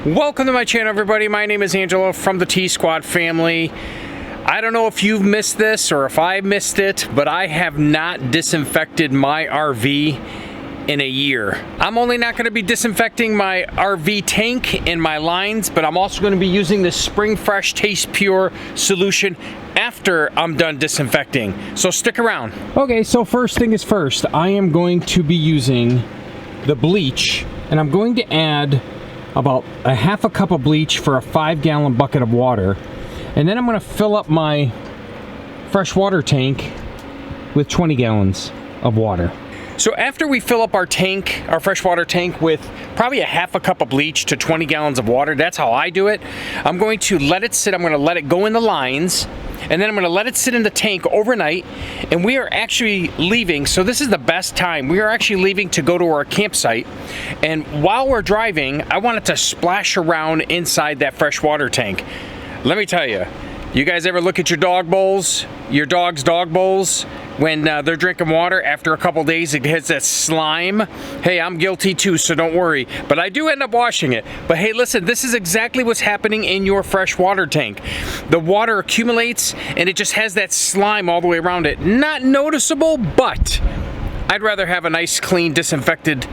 Welcome to my channel, everybody. My name is Angelo from the T-Squad family. I don't know if you've missed this or if I missed it, but I have not disinfected my RV in a year. I'm only not going to be disinfecting my RV tank and my lines, but I'm also going to be using this Spring Fresh Taste Pure solution after I'm done disinfecting. So stick around. Okay, so first thing is first, I am going to be using the bleach, and I'm going to add about a half a cup of bleach for a 5-gallon bucket of water, and then I'm going to fill up my fresh water tank with 20 gallons of water. So after we fill up our tank, our freshwater tank, with probably a half a cup of bleach to 20 gallons of water, that's how I do it. I'm going to let it sit. I'm going to let it go in the lines, and then I'm going to let it sit in the tank overnight. And we are actually leaving, so this is the best time. We are actually leaving to go to our campsite, and while we're driving, I want it to splash around inside that freshwater tank. Let me tell you, you guys ever look at your dog bowls, your dog's dog bowls, when they're drinking water, after a couple days it hits that slime? Hey, I'm guilty too, so don't worry. But I do end up washing it. But hey, listen, this is exactly what's happening in your fresh water tank. The water accumulates and it just has that slime all the way around it. Not noticeable, but I'd rather have a nice, clean, disinfected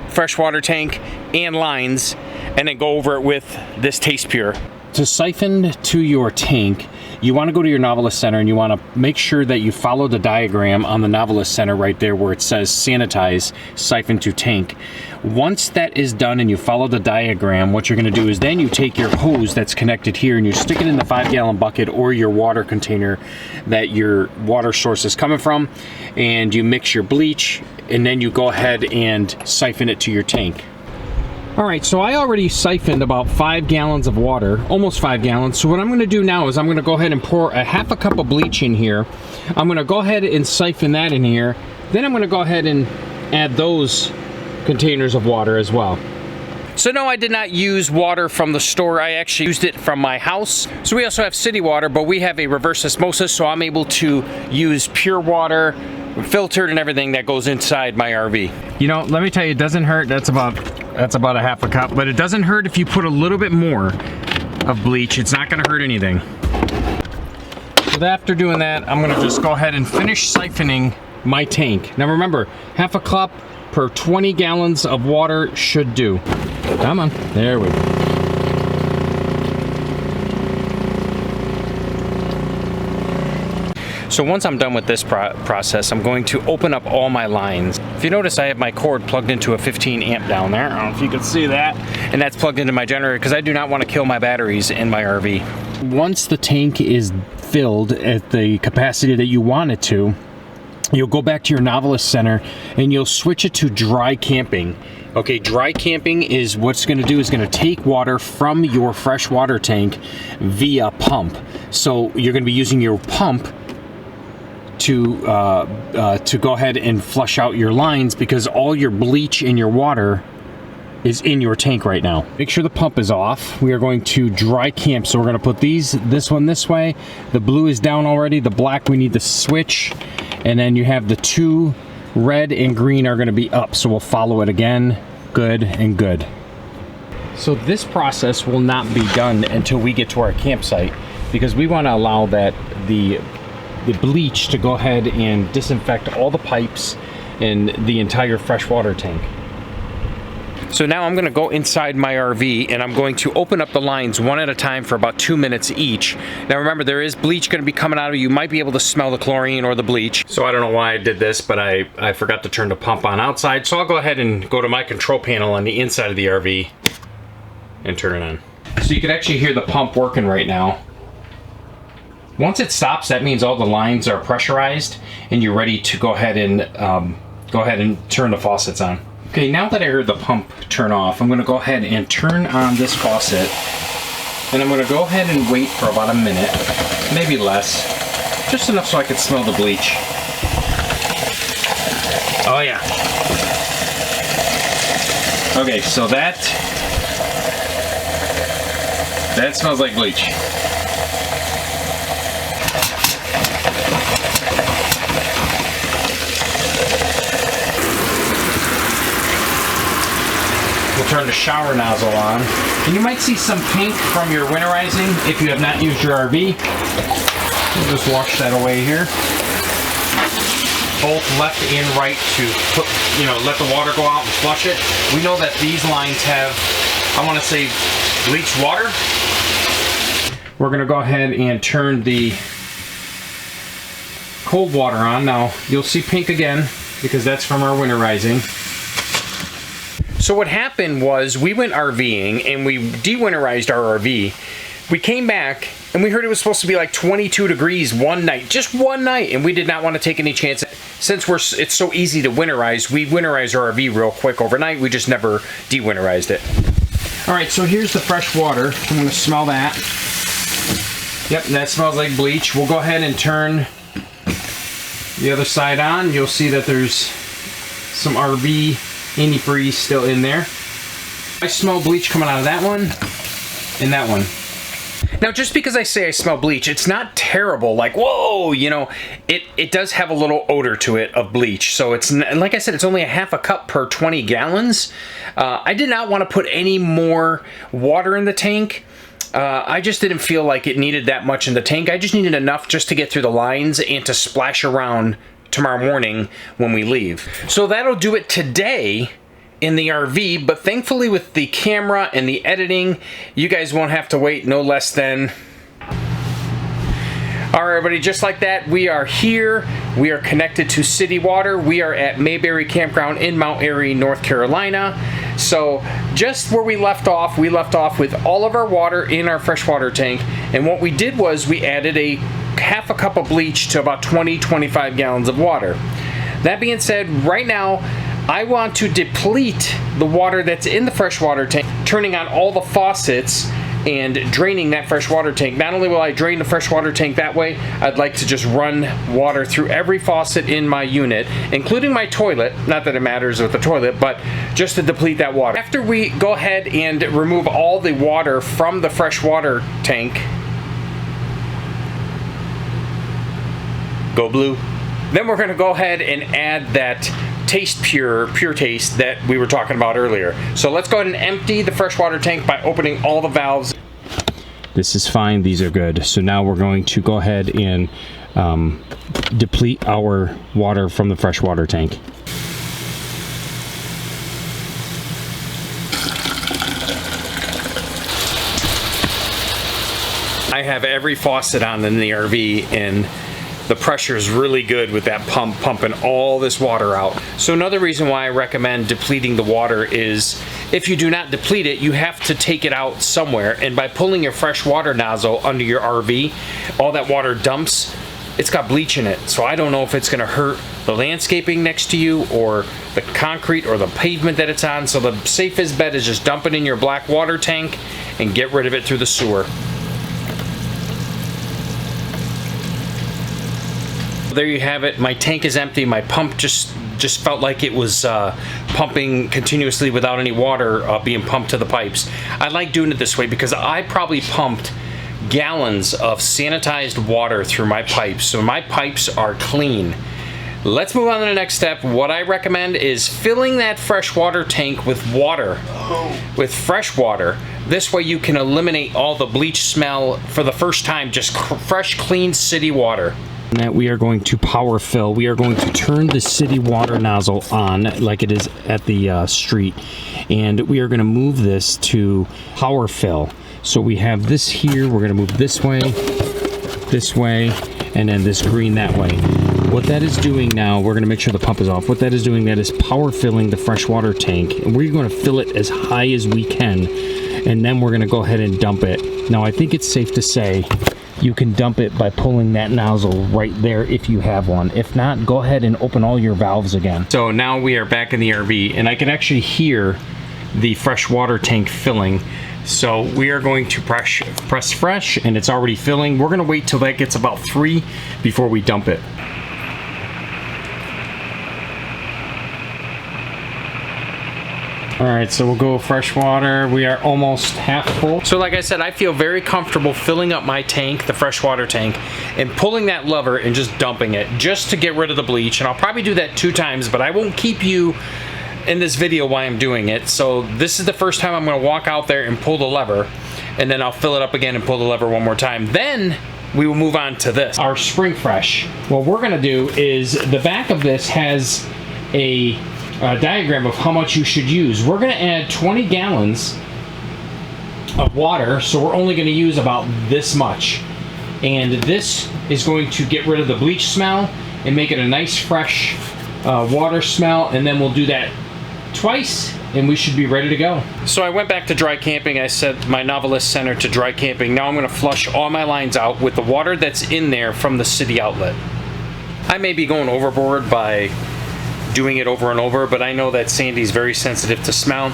freshwater tank and lines and then go over it with this Taste Pure. To siphon to your tank, you want to go to your Novelist Center and you want to make sure that you follow the diagram on the Novelist Center right there where it says Sanitize, Siphon to Tank. Once that is done and you follow the diagram, what you're going to do is then you take your hose that's connected here and you stick it in the 5-gallon bucket or your water container that your water source is coming from, and you mix your bleach, and then you go ahead and siphon it to your tank. All right, so I already siphoned about 5 gallons of water, almost 5 gallons. So what I'm gonna do now is I'm gonna go ahead and pour a half a cup of bleach in here. I'm gonna go ahead and siphon that in here. Then I'm gonna go ahead and add those containers of water as well. So no, I did not use water from the store. I actually used it from my house. So we also have city water, but we have a reverse osmosis, so I'm able to use pure water, filtered and everything that goes inside my RV. You know, let me tell you, it doesn't hurt. That's about a half a cup, but it doesn't hurt if you put a little bit more of bleach. It's not gonna hurt anything. So after doing that, I'm gonna just go ahead and finish siphoning my tank. Now remember, half a cup per 20 gallons of water should do. Come on, there we go. So once I'm done with this process, I'm going to open up all my lines. If you notice, I have my cord plugged into a 15 amp down there. I don't know if you can see that. And that's plugged into my generator because I do not want to kill my batteries in my RV. Once the tank is filled at the capacity that you want it to, you'll go back to your Novelist Center and you'll switch it to dry camping. Okay, dry camping is what's going to do is going to take water from your fresh water tank via pump. So you're going to be using your pump to go ahead and flush out your lines because all your bleach in your water is in your tank right now. Make sure the pump is off. We are going to dry camp, so we're going to put this one this way. The blue is down already. The black we need to switch, and then you have the two red and green are going to be up, so we'll follow it again. Good and good. So this process will not be done until we get to our campsite because we want to allow that the bleach to go ahead and disinfect all the pipes in the entire freshwater tank. So now I'm going to go inside my RV and I'm going to open up the lines one at a time for about 2 minutes each. Now remember, there is bleach going to be coming out of you. You might be able to smell the chlorine or the bleach. So I don't know why I did this, but I forgot to turn the pump on outside. So I'll go ahead and go to my control panel on the inside of the RV and turn it on. So you can actually hear the pump working right now. Once it stops, that means all the lines are pressurized and you're ready to go ahead and turn the faucets on. Okay, now that I heard the pump turn off, I'm gonna go ahead and turn on this faucet, and I'm gonna go ahead and wait for about a minute, maybe less, just enough so I can smell the bleach. Oh yeah. Okay, so that smells like bleach. turn the shower nozzle on. And you might see some pink from your winterizing if you have not used your RV. We'll just wash that away here. Both left and right to put, let the water go out and flush it. We know that these lines have, I want to say, bleached water. We're going to go ahead and turn the cold water on. Now, you'll see pink again because that's from our winterizing. So what happened was we went RVing and we de-winterized our RV. We came back and we heard it was supposed to be like 22 degrees one night, just one night, and we did not want to take any chances. Since it's so easy to winterize, we winterized our RV real quick overnight. We just never de-winterized it. All right, so here's the fresh water. I'm going to smell that. Yep, that smells like bleach. We'll go ahead and turn the other side on. You'll see that there's some RV antifreeze still in there. I smell bleach coming out of that one and that one. Now, just because I say I smell bleach, it's not terrible, like, whoa, it does have a little odor to it of bleach. So it's, like I said, it's only a half a cup per 20 gallons. I did not want to put any more water in the tank. I just didn't feel like it needed that much in the tank. I just needed enough just to get through the lines and to splash around tomorrow morning when we leave. So that'll do it today in the RV, but thankfully with the camera and the editing, you guys won't have to wait no less than... All right, everybody, just like that, we are here. We are connected to city water. We are at Mayberry Campground in Mount Airy, North Carolina. So just where we left off with all of our water in our freshwater tank. And what we did was we added a half a cup of bleach to about 20-25 gallons of water. That being said, right now, I want to deplete the water that's in the freshwater tank, turning on all the faucets and draining that freshwater tank. Not only will I drain the freshwater tank that way, I'd like to just run water through every faucet in my unit, including my toilet. Not that it matters with the toilet, but just to deplete that water. After we go ahead and remove all the water from the freshwater tank, go blue. Then we're gonna go ahead and add that Taste Pure Taste that we were talking about earlier. So let's go ahead and empty the freshwater tank by opening all the valves. This is fine, these are good. So now we're going to go ahead and deplete our water from the freshwater tank. I have every faucet on in the RV, and the pressure is really good with that pump pumping all this water out. So another reason why I recommend depleting the water is if you do not deplete it, you have to take it out somewhere. And by pulling your fresh water nozzle under your RV, all that water dumps, it's got bleach in it. So I don't know if it's gonna hurt the landscaping next to you or the concrete or the pavement that it's on. So the safest bet is just dump it in your black water tank and get rid of it through the sewer. There you have it. My tank is empty. My pump just felt like it was pumping continuously without any water being pumped to the pipes. I like doing it this way because I probably pumped gallons of sanitized water through my pipes, so my pipes are clean. Let's move on to the next step. What I recommend is filling that freshwater tank with water, with fresh water. This way you can eliminate all the bleach smell for the first time, just fresh, clean city water. That we are going to power fill. We are going to turn the city water nozzle on like it is at the street, and we are going to move this to power fill. So we have this here, we're going to move this way, and then this green that way. What that is doing now, we're going to make sure the pump is off. What that is doing, that is power filling the freshwater tank, and we're going to fill it as high as we can, and then we're going to go ahead and dump it. Now I think it's safe to say you can dump it by pulling that nozzle right there if you have one. If not, go ahead and open all your valves again. So now we are back in the RV, and I can actually hear the fresh water tank filling. So we are going to press fresh, and it's already filling. We're gonna wait till that gets about 3 before we dump it. All right, so we'll go fresh water. We are almost half full. So like I said, I feel very comfortable filling up my tank, the freshwater tank, and pulling that lever and just dumping it just to get rid of the bleach. And I'll probably do that 2 times, but I won't keep you in this video why I'm doing it. So this is the first time I'm gonna walk out there and pull the lever, and then I'll fill it up again and pull the lever one more time. Then we will move on to this, our Spring Fresh. What we're gonna do is, the back of this has a diagram of how much you should use. We're gonna add 20 gallons of water, so we're only gonna use about this much. And this is going to get rid of the bleach smell and make it a nice fresh water smell, and then we'll do that twice and we should be ready to go. So I went back to dry camping. I set my Novelist Center to dry camping. Now I'm gonna flush all my lines out with the water that's in there from the city outlet. I may be going overboard by doing it over and over, but I know that Sandy's very sensitive to smell,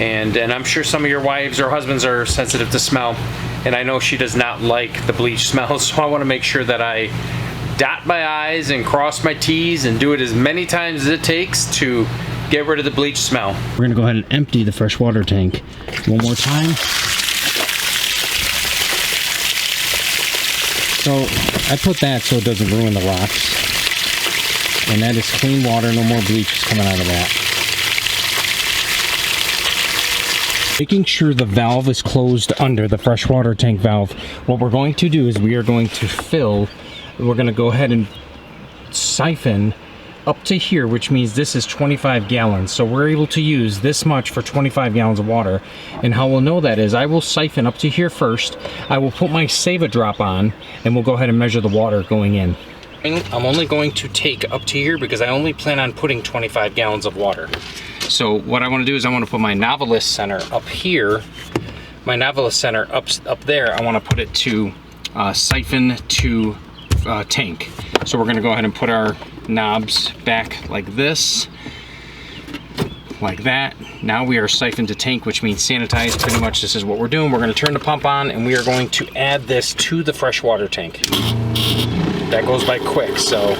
and I'm sure some of your wives or husbands are sensitive to smell, and I know she does not like the bleach smell, so I wanna make sure that I dot my I's and cross my T's and do it as many times as it takes to get rid of the bleach smell. We're gonna go ahead and empty the fresh water tank one more time. So I put that so it doesn't ruin the rocks. And that is clean water, no more bleach is coming out of that. Making sure the valve is closed under the freshwater tank valve. What we're going to do is we are going to fill, we're going to go ahead and siphon up to here, which means this is 25 gallons. So we're able to use this much for 25 gallons of water. And how we'll know that is I will siphon up to here first. I will put my Save-A-Drop on, and we'll go ahead and measure the water going in. I'm only going to take up to here because I only plan on putting 25 gallons of water. So what I want to do is I want to put my Novelist Center up here. My Novelist Center up there, I want to put it to siphon to tank. So we're going to go ahead and put our knobs back like this, like that. Now we are siphoned to tank, which means sanitize. Pretty much this is what we're doing. We're going to turn the pump on, and we are going to add this to the freshwater tank. That goes by quick, so.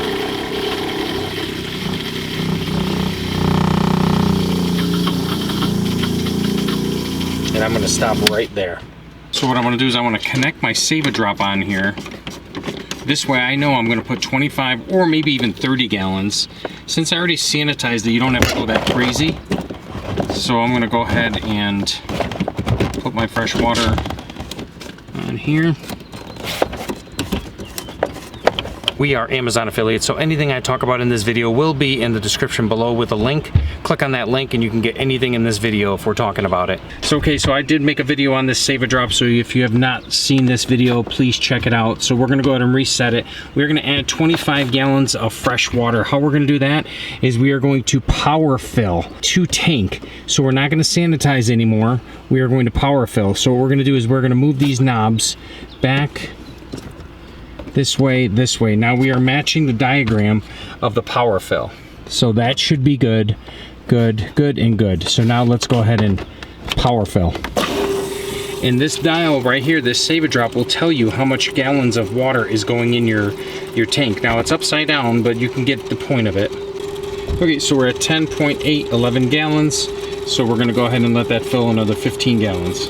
And I'm gonna stop right there. So what I wanna do is I wanna connect my Save-A-Drop on here. This way I know I'm gonna put 25 or maybe even 30 gallons. Since I already sanitized it, you don't have to go that crazy. So I'm gonna go ahead and put my fresh water on here. We are Amazon affiliates, so anything I talk about in this video will be in the description below with a link. Click on that link and you can get anything in this video if we're talking about it. So okay, so I did make a video on this Save-A-Drop, so if you have not seen this video, please check it out. So we're gonna go ahead and reset it. We're gonna add 25 gallons of fresh water. How we're gonna do that is we are going to power fill to tank. So we're not gonna sanitize anymore. We are going to power fill. So what we're gonna do is we're gonna move these knobs back this way, this way. Now we are matching the diagram of the power fill. So that should be good, good, good, and good. So now let's go ahead and power fill. And this dial right here, this Save-A-Drop, will tell you how much gallons of water is going in your tank. Now it's upside down, but you can get the point of it. Okay, so we're at 10.811 gallons. So we're gonna go ahead and let that fill another 15 gallons.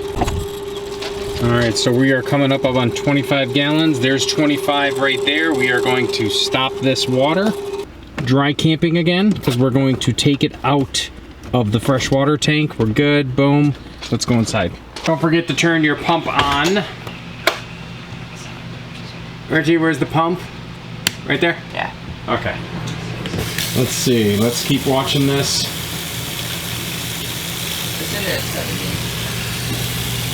All right, so we are coming up on 25 gallons. There's 25 right there. We are going to stop this water. Dry camping again, because we're going to take it out of the freshwater tank. We're good, boom. Let's go inside. Don't forget to turn your pump on. Reggie, where's the pump? Right there? Yeah. Okay. Let's see, let's keep watching this. It's in there at 70.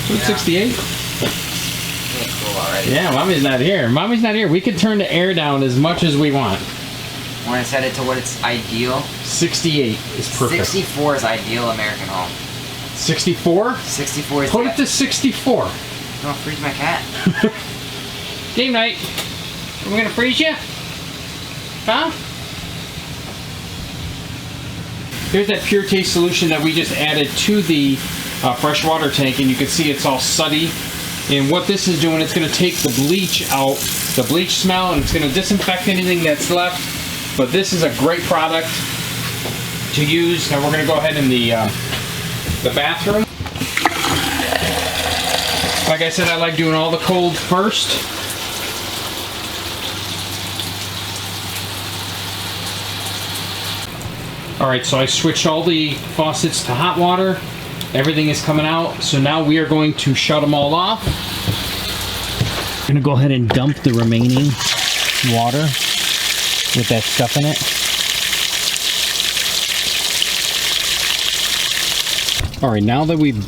68? Cool already. Yeah, Mommy's not here. Mommy's not here. We can turn the air down as much as we want. Want to set it to what it's ideal? 68 is perfect. 64 is ideal American home. 64? 64 is Put it to 64. Don't freeze my cat. Game night. Are we gonna freeze you? Huh? Here's that Pure Taste solution that we just added to the freshwater tank, and you can see it's all sooty. And what this is doing, it's going to take the bleach out, the bleach smell, and it's going to disinfect anything that's left. But this is a great product to use. Now we're going to go ahead in the bathroom. Like I said, I like doing all the cold first. All right, so I switched all the faucets to hot water. Everything is coming out. So now we are going to shut them all off. I'm gonna go ahead and dump the remaining water with that stuff in it. All right, now that we've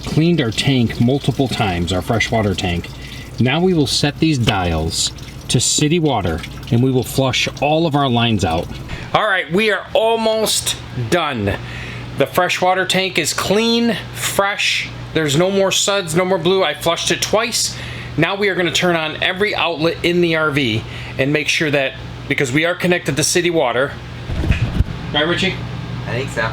cleaned our tank multiple times, our freshwater tank. Now we will set these dials to city water and we will flush all of our lines out. All right, we are almost done. The freshwater tank is clean, fresh. There's no more suds, no more blue. I flushed it twice. Now we are gonna turn on every outlet in the RV and make sure that, because we are connected to city water. Right, Richie? I think so.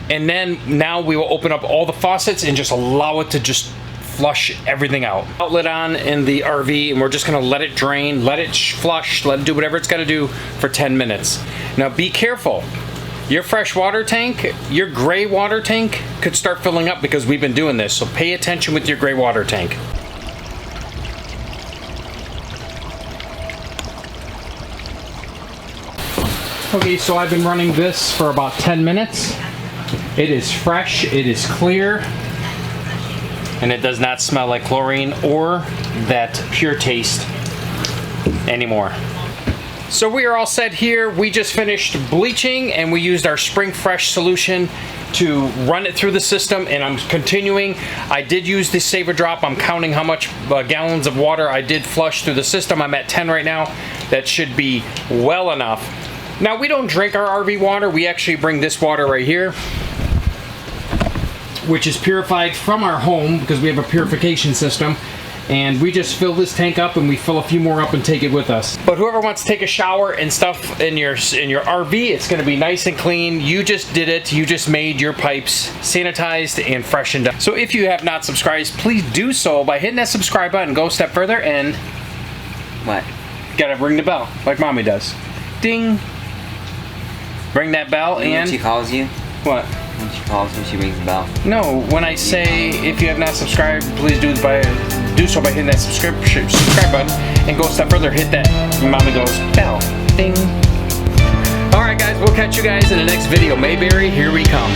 And then now we will open up all the faucets and just allow it to just flush everything out. Outlet on in the RV, and we're just gonna let it drain, let it flush, let it do whatever it's gotta do for 10 minutes. Now be careful. Your fresh water tank, your gray water tank could start filling up because we've been doing this, so pay attention with your gray water tank. Okay, so I've been running this for about 10 minutes. It is fresh, it is clear, and it does not smell like chlorine or that pure taste anymore. So we are all set here. We just finished bleaching and we used our Spring Fresh solution to run it through the system, and I'm continuing. I did use the Save a Drop. I'm counting how much gallons of water I did flush through the system. I'm at 10 right now. That should be well enough. Now, we don't drink our RV water. We actually bring this water right here, which is purified from our home because we have a purification system. And we just fill this tank up and we fill a few more up and take it with us. But whoever wants to take a shower and stuff in your RV, it's gonna be nice and clean. You just did it. You just made your pipes sanitized and freshened up. So if you have not subscribed, please do so by hitting that subscribe button. Go a step further and What? gotta ring the bell like Mommy does. Ding. Ring that bell and... When she calls you? What? When she calls you, she rings the bell. No, when I say if you have not subscribed, please do so by hitting that subscribe button and go a step further, hit that. Mommy goes, bell. Ding. Alright guys, we'll catch you guys in the next video. Mayberry, here we come.